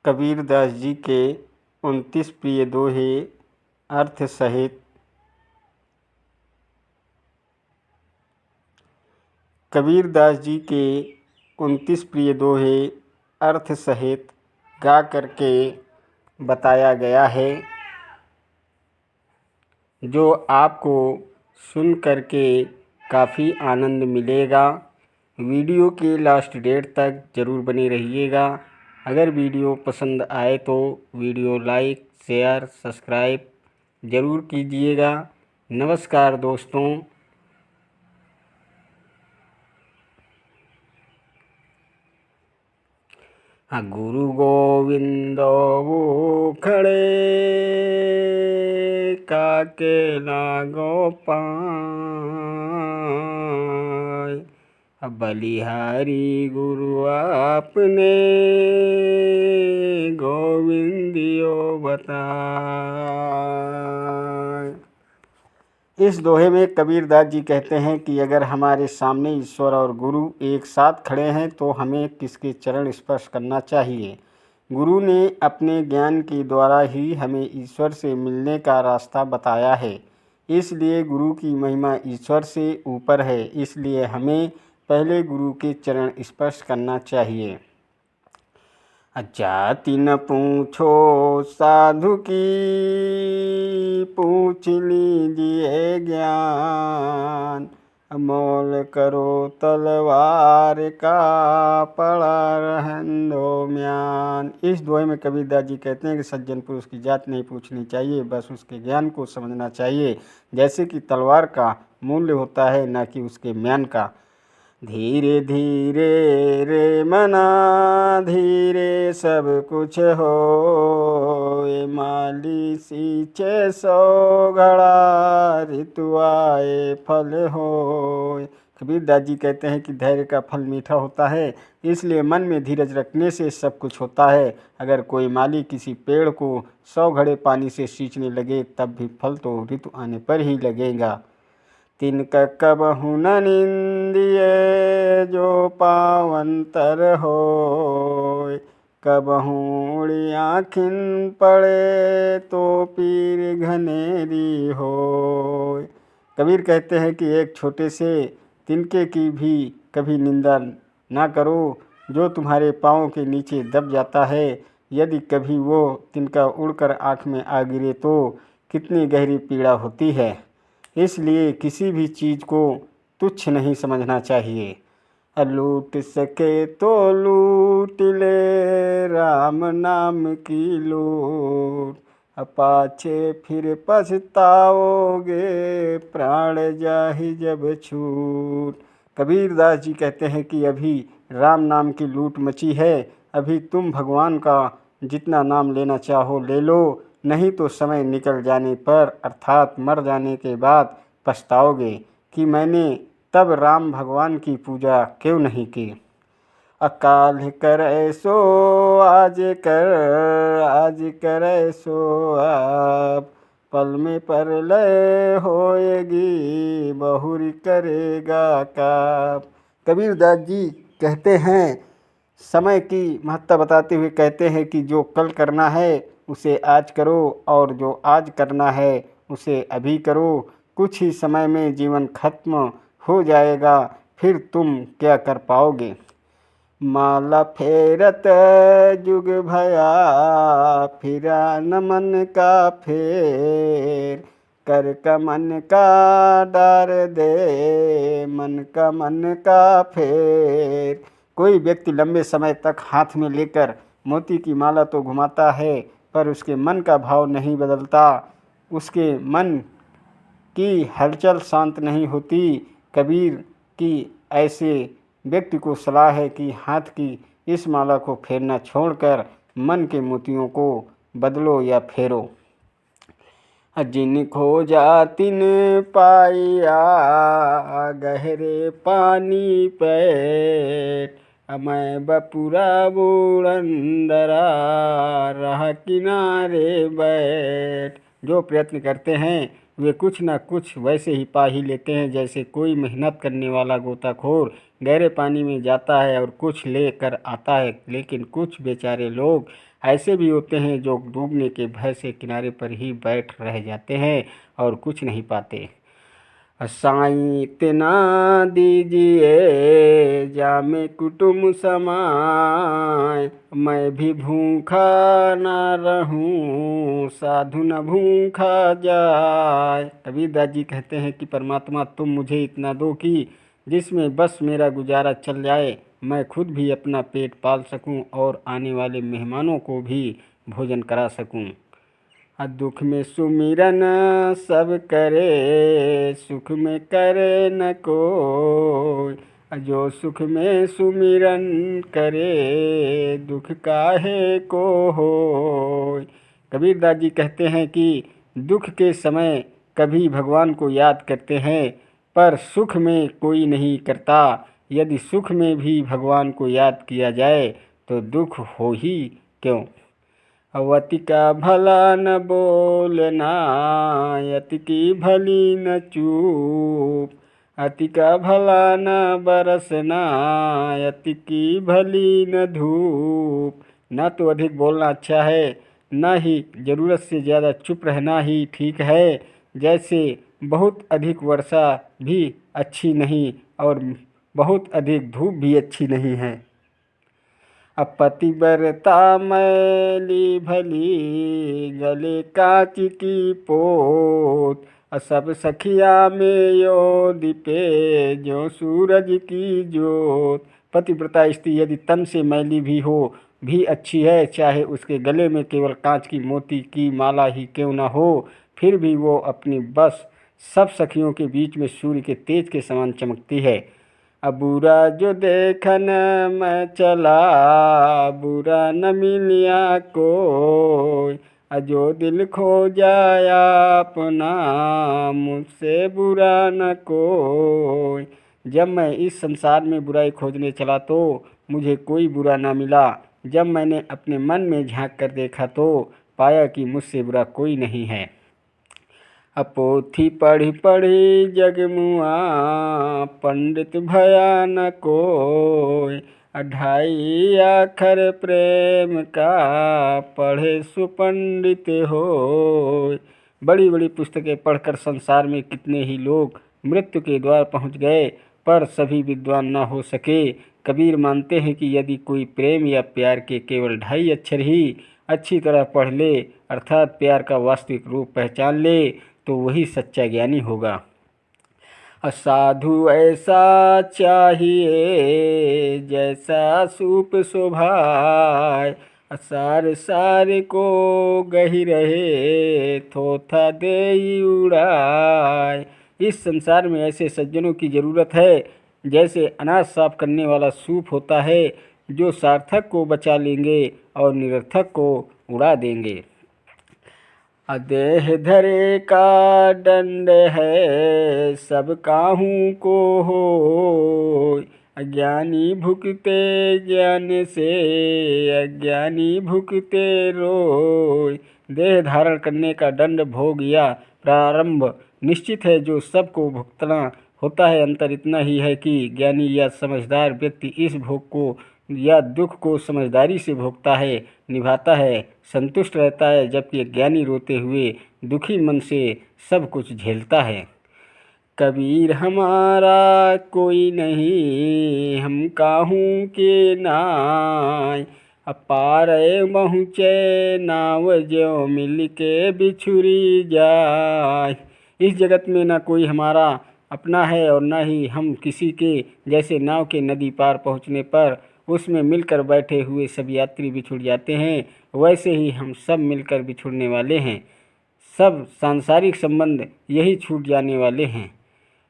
कबीरदास जी के 29 प्रिय दोहे अर्थ सहित। कबीरदास जी के 29 प्रिय दोहे अर्थ सहित गा करके बताया गया है, जो आपको सुन करके काफ़ी आनंद मिलेगा। वीडियो के लास्ट डेट तक ज़रूर बने रहिएगा। अगर वीडियो पसंद आए तो वीडियो लाइक, शेयर, सब्सक्राइब ज़रूर कीजिएगा। नमस्कार दोस्तों। गुरु गोविंद वो खड़े काके लागो पाए, बलिहारी गुरु आपने गोविंदियो बताए। इस दोहे में कबीरदास जी कहते हैं कि अगर हमारे सामने ईश्वर और गुरु एक साथ खड़े हैं तो हमें किसके चरण स्पर्श करना चाहिए। गुरु ने अपने ज्ञान के द्वारा ही हमें ईश्वर से मिलने का रास्ता बताया है, इसलिए गुरु की महिमा ईश्वर से ऊपर है। इसलिए हमें पहले गुरु के चरण स्पर्श करना चाहिए। जाति न पूछो साधु की, पूछ लीजिए ज्ञान, मोल करो तलवार का, पड़ा रहन दो म्यान। इस दोहे में कबीरदास जी कहते हैं कि सज्जन पुरुष की जात नहीं पूछनी चाहिए, बस उसके ज्ञान को समझना चाहिए, जैसे कि तलवार का मूल्य होता है, न कि उसके म्यान का। धीरे धीरे रे मना, धीरे सब कुछ हो, माली सींचे सौ घड़ा, ऋतु आए फल हो। कबीरदास जी कहते हैं कि धैर्य का फल मीठा होता है, इसलिए मन में धीरज रखने से सब कुछ होता है। अगर कोई माली किसी पेड़ को 100 घड़े पानी से सींचने लगे तब भी फल तो ऋतु आने पर ही लगेगा। तिनका कबहु न निंदिए, जो पावंतर होय, कबहु उड़ी आँखिन पड़े, तो पीर घनेरी होय। कबीर कहते हैं कि एक छोटे से तिनके की भी कभी निंदा ना करो, जो तुम्हारे पाँव के नीचे दब जाता है। यदि कभी वो तिनका उड़कर आँख में आ गिरे तो कितनी गहरी पीड़ा होती है। इसलिए किसी भी चीज़ को तुच्छ नहीं समझना चाहिए। लूट सके तो लूट ले, राम नाम की लूट, पाछे फिर पछताओगे, प्राण जाहि जब छूट। कबीरदास जी कहते हैं कि अभी राम नाम की लूट मची है, अभी तुम भगवान का जितना नाम लेना चाहो ले लो, नहीं तो समय निकल जाने पर अर्थात मर जाने के बाद पछताओगे कि मैंने तब राम भगवान की पूजा क्यों नहीं की। अकाल करे सो आज कर, आज करे सो आप, पल में पर लय होएगी, बहुरी करेगा काप। कबीरदास जी कहते हैं, समय की महत्ता बताते हुए कहते हैं कि जो कल करना है उसे आज करो, और जो आज करना है उसे अभी करो। कुछ ही समय में जीवन खत्म हो जाएगा, फिर तुम क्या कर पाओगे। माला फेरत जुग भया, फिरा न मन का फेर, कर का मन का डार दे, मन का मन का फेर। कोई व्यक्ति लंबे समय तक हाथ में लेकर मोती की माला तो घुमाता है, पर उसके मन का भाव नहीं बदलता, उसके मन की हलचल शांत नहीं होती। कबीर की ऐसे व्यक्ति को सलाह है कि हाथ की इस माला को फेरना छोड़कर मन के मोतियों को बदलो या फेरो। जिन खोजा तिन पाया, गहरे पानी पैठ, मैं बपुरा बूढ़ंदरा, रहा किनारे बैठ। जो प्रयत्न करते हैं वे कुछ न कुछ वैसे ही पा ही लेते हैं, जैसे कोई मेहनत करने वाला गोताखोर गहरे पानी में जाता है और कुछ ले कर आता है, लेकिन कुछ बेचारे लोग ऐसे भी होते हैं जो डूबने के भय से किनारे पर ही बैठ रह जाते हैं और कुछ नहीं पाते। साईं इतना दीजिए जामे कुटुम समाए, मैं भी भूखा न रहूं साधु न भूखा जाए। कबीरदास जी कहते हैं कि परमात्मा तुम मुझे इतना दो कि जिसमें बस मेरा गुजारा चल जाए, मैं खुद भी अपना पेट पाल सकूं और आने वाले मेहमानों को भी भोजन करा सकूं। दुख में सुमिरन सब करे, सुख में करे न कोई, जो सुख में सुमिरन करे, दुख काहे को होय। कबीरदास जी कहते हैं कि दुख के समय कभी भगवान को याद करते हैं, पर सुख में कोई नहीं करता। यदि सुख में भी भगवान को याद किया जाए तो दुख हो ही क्यों। अति का भला न बोलना, अति की भली न चूप, अति का भला न बरसना, अति की भली न धूप। न तो अधिक बोलना अच्छा है, न ही ज़रूरत से ज़्यादा चुप रहना ही ठीक है। जैसे बहुत अधिक वर्षा भी अच्छी नहीं और बहुत अधिक धूप भी अच्छी नहीं है। पतिव्रता मैली भली, गले कांच की पोत, सब सखिया में यो दीपे, जो सूरज की जोत। पतिव्रता स्त्री यदि तन से मैली भी हो भी अच्छी है, चाहे उसके गले में केवल कांच की मोती की माला ही क्यों न हो, फिर भी वो अपनी बस सब सखियों के बीच में सूर्य के तेज के समान चमकती है। बुरा जो देखन मैं चला, बुरा न मिलिया कोई, जो दिल खो जाया अपना, मुझसे बुरा न कोई। जब मैं इस संसार में बुराई खोजने चला तो मुझे कोई बुरा ना मिला। जब मैंने अपने मन में झांक कर देखा तो पाया कि मुझसे बुरा कोई नहीं है। पोथी पढ़ी पढ़ी जगमुआ, पंडित भया न कोय, 2.5 अक्षर प्रेम का, पढ़े सुपंडित होय। बड़ी बड़ी पुस्तकें पढ़कर संसार में कितने ही लोग मृत्यु के द्वार पहुंच गए, पर सभी विद्वान न हो सके। कबीर मानते हैं कि यदि कोई प्रेम या प्यार के केवल 2.5 अक्षर ही अच्छी तरह पढ़ ले, अर्थात प्यार का वास्तविक रूप पहचान ले, तो वही सच्चा ज्ञानी होगा। साधु ऐसा चाहिए जैसा सूप शोभाए, सार सार को गही रहे, थोथा दे उड़ाए। इस संसार में ऐसे सज्जनों की ज़रूरत है जैसे अनाज साफ करने वाला सूप होता है, जो सार्थक को बचा लेंगे और निरर्थक को उड़ा देंगे। देह धरे का दंड है, सब काहू को हो, अज्ञानी भुगते ज्ञान से, अज्ञानी भुगते रोय। देह धारण करने का दंड भोग या प्रारंभ निश्चित है, जो सबको भुगतना होता है। अंतर इतना ही है कि ज्ञानी या समझदार व्यक्ति इस भोग को या दुख को समझदारी से भोगता है, निभाता है, संतुष्ट रहता है, जबकि अज्ञानी रोते हुए दुखी मन से सब कुछ झेलता है। कबीर हमारा कोई नहीं, हम काहू के नाय, अपार पहुँचे नाव जो मिल के बिछुरी जाय। इस जगत में न कोई हमारा अपना है और न ही हम किसी के, जैसे नाव के नदी पार पहुँचने पर उसमें मिलकर बैठे हुए सब यात्री बिछुड़ जाते हैं, वैसे ही हम सब मिलकर बिछुड़ने वाले हैं। सब सांसारिक संबंध यही छूट जाने वाले हैं।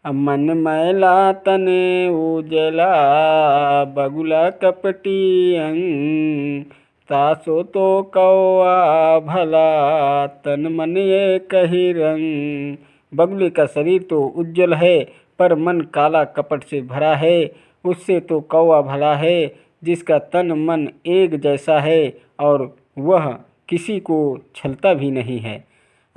मन मैला तने उजला, बगुला कपटी अंग, तासो तो कौआ भला, तन मन ये कही रंग। बगुले का शरीर तो उज्जवल है, पर मन काला कपट से भरा है। उससे तो कौआ भला है, जिसका तन मन एक जैसा है और वह किसी को छलता भी नहीं है।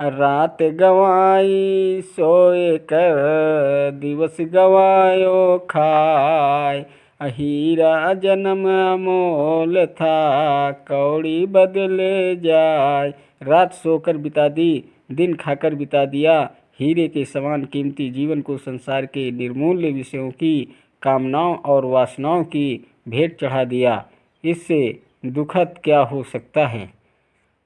रात गवाई सोए कर दिवस गवायो खाय। हीरा जन्म अमोल था कौड़ी बदले जाय। रात सोकर बिता दी दिन खाकर बिता दिया। हीरे के समान कीमती जीवन को संसार के निर्मूल्य विषयों की कामनाओं और वासनाओं की भेंट चढ़ा दिया। इससे दुखद क्या हो सकता है।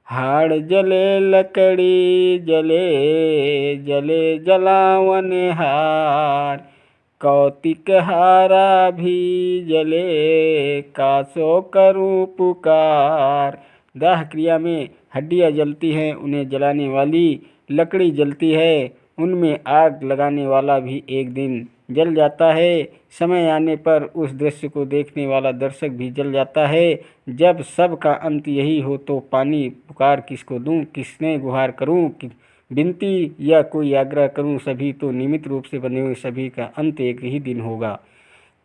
हाड़ जले लकड़ी जले जले जलावन हार। कौतिक हारा भी जले कासो करूं पुकार। दाह क्रिया में हड्डियाँ जलती हैं उन्हें जलाने वाली लकड़ी जलती है। उनमें आग लगाने वाला भी एक दिन जल जाता है। समय आने पर उस दृश्य को देखने वाला दर्शक भी जल जाता है। जब सब का अंत यही हो तो पानी पुकार किसको दूं, किसने गुहार करूं, विनती या कोई आग्रह करूं। सभी तो निमित्त रूप से बने हुए, सभी का अंत एक ही दिन होगा।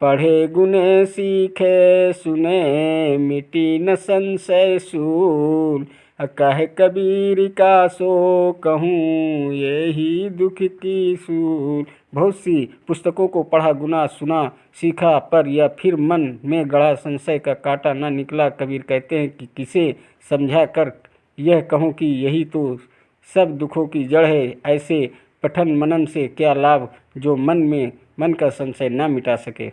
पढ़े गुने सीखे सुने मिटी न संशय सूल। कहे कबीर का सो कहूँ यही दुख की सूल। बहुत सी पुस्तकों को पढ़ा गुना सुना सीखा पर यह फिर मन में गड़ा संशय का कांटा न निकला। कबीर कहते हैं कि किसे समझा कर यह कहूँ कि यही तो सब दुखों की जड़ है। ऐसे पठन मनन से क्या लाभ जो मन का संशय न मिटा सके।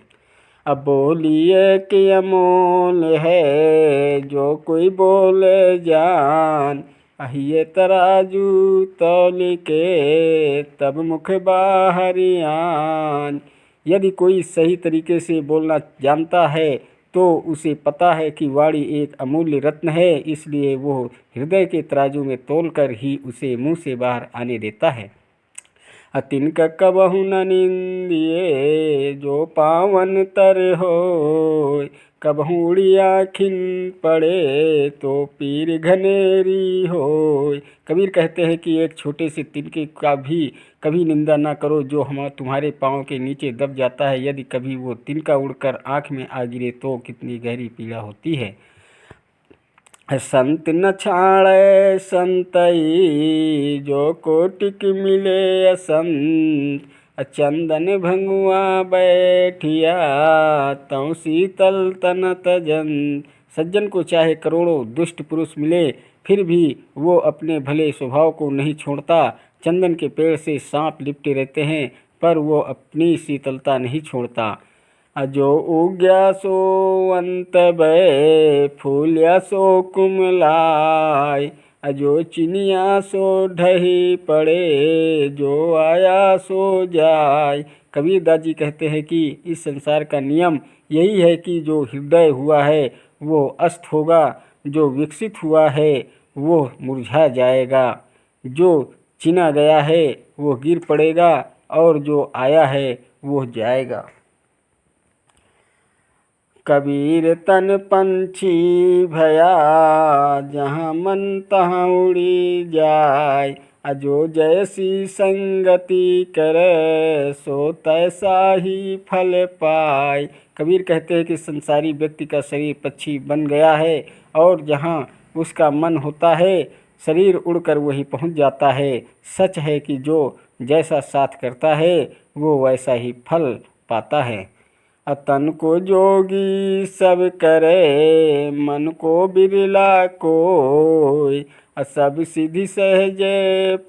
अब बोलिए कि अमोल है जो कोई बोले जान। अहिए तराजू तौल के तब मुख बाहरियान। यदि कोई सही तरीके से बोलना जानता है तो उसे पता है कि वाणी एक अमूल्य रत्न है, इसलिए वो हृदय के तराजू में तोलकर ही उसे मुंह से बाहर आने देता है। तिनका कबहु न निंदिए जो पावन तर हो। कबहू उड़िया खिल पड़े तो पीर घनेरी हो। कबीर कहते हैं कि एक छोटे से तिनके का भी कभी निंदा ना करो जो हम तुम्हारे पाँव के नीचे दब जाता है। यदि कभी वो तिनका उड़कर आँख में आ गिरे तो कितनी गहरी पीड़ा होती है। संत न छाड़े संतई जो कोटिक मिले असंत। चंदन भंगुआ बैठिया तौ शीतल तन तजंत। सज्जन को चाहे करोड़ों दुष्ट पुरुष मिले फिर भी वो अपने भले स्वभाव को नहीं छोड़ता। चंदन के पेड़ से सांप लिपटे रहते हैं पर वो अपनी शीतलता नहीं छोड़ता। अजो उग्या सो अंत भय फूल्या सो कुमलाय। अजो चिनिया सो ढही पड़े जो आया सो जाय। कबीर दास जी कहते हैं कि इस संसार का नियम यही है कि जो हृदय हुआ है वो अस्त होगा, जो विकसित हुआ है वो मुरझा जाएगा, जो चिना गया है वो गिर पड़ेगा और जो आया है वो जाएगा। कबीर तन पंछी भया जहाँ मन तहाँ उड़ी जाय। अजो जैसी संगति करे सो तैसा ही फल पाय। कबीर कहते हैं कि संसारी व्यक्ति का शरीर पक्षी बन गया है और जहाँ उसका मन होता है शरीर उड़कर वही पहुँच जाता है। सच है कि जो जैसा साथ करता है वो वैसा ही फल पाता है। तन को जोगी सब करे मन को बिरला कोय। सब सिद्धि सहज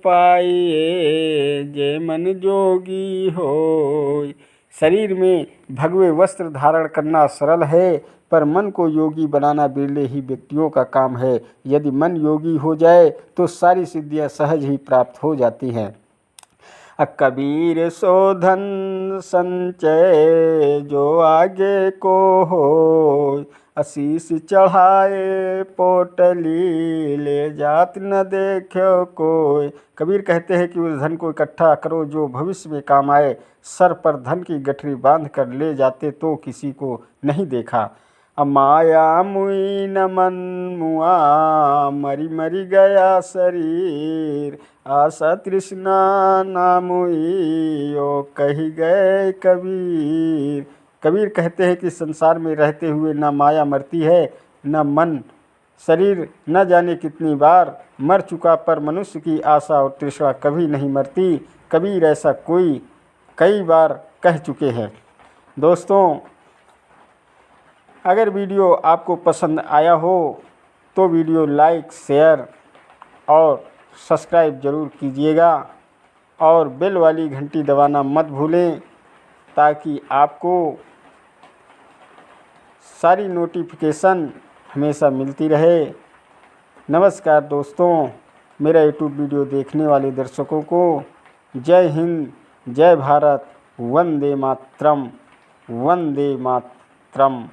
पाइए जे मन जोगी होय। शरीर में भगवे वस्त्र धारण करना सरल है पर मन को योगी बनाना बिरले ही व्यक्तियों का काम है। यदि मन योगी हो जाए तो सारी सिद्धियां सहज ही प्राप्त हो जाती हैं। कबीर सो धन संचय जो आगे को हो। आशीष चढ़ाए पोटली ले जात न देखो कोई। कबीर कहते हैं कि उस धन को इकट्ठा करो जो भविष्य में काम आए। सर पर धन की गठरी बांध कर ले जाते तो किसी को नहीं देखा। माया मुई न मन मुआ मरी मरी गया शरीर। आशा तृष्णा ना मुई ओ कही गए कबीर। कबीर कहते हैं कि संसार में रहते हुए न माया मरती है न मन शरीर न जाने कितनी बार मर चुका, पर मनुष्य की आशा और तृष्णा कभी नहीं मरती। कबीर ऐसा कोई कई बार कह चुके हैं। दोस्तों, अगर वीडियो आपको पसंद आया हो तो वीडियो लाइक, शेयर और सब्सक्राइब ज़रूर कीजिएगा और बेल वाली घंटी दबाना मत भूलें, ताकि आपको सारी नोटिफिकेशन हमेशा मिलती रहे। नमस्कार दोस्तों, मेरा यूट्यूब वीडियो देखने वाले दर्शकों को जय हिंद, जय भारत, वंदे मातरम, वंदे मातरम।